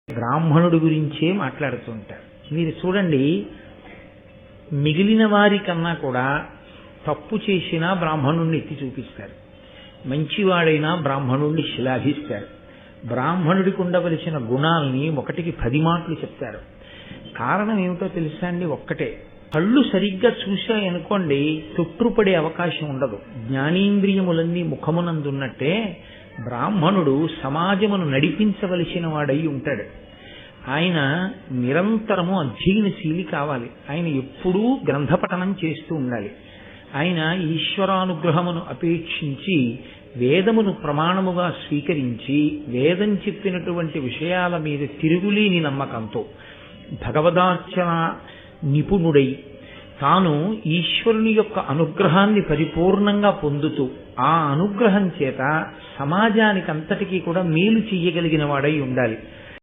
బ్రాహ్మణుడి గురించే మాట్లాడుతూ ఉంటారు. మీరు చూడండి, మిగిలిన వారి కన్నా కూడా తప్పు చేసినా బ్రాహ్మణుణ్ణి ఎత్తి చూపిస్తారు, మంచివాడైనా బ్రాహ్మణుణ్ణి శ్లాఘిస్తారు, బ్రాహ్మణుడికి ఉండవలసిన గుణాల్ని 1కి 10 మాటలు చెప్తారు. కారణం ఏమిటో తెలుసా అండి? ఒక్కటే, కళ్ళు సరిగ్గా చూశాయనుకోండి తొట్టుపడే అవకాశం ఉండదు. జ్ఞానేంద్రియములన్నీ ముఖమునందున్నట్టే బ్రాహ్మణుడు సమాజమును నడిపించవలసిన వాడై ఉంటాడు. ఆయన నిరంతరము అధ్యయనశీలి కావాలి. ఆయన ఎప్పుడూ గ్రంథపఠనం చేస్తూ ఉండాలి. ఆయన ఈశ్వరానుగ్రహమును అపేక్షించి వేదమును ప్రమాణముగా స్వీకరించి వేదం చెప్పినటువంటి విషయాల మీద తిరుగులేని నమ్మకంతో భగవదార్చన నిపుణుడై తాను ఈశ్వరుని యొక్క అనుగ్రహాన్ని పరిపూర్ణంగా పొందుతూ ఆ అనుగ్రహం చేత సమాజానికంతటికీ కూడా మేలు చెయ్యగలిగిన వాడై ఉండాలి.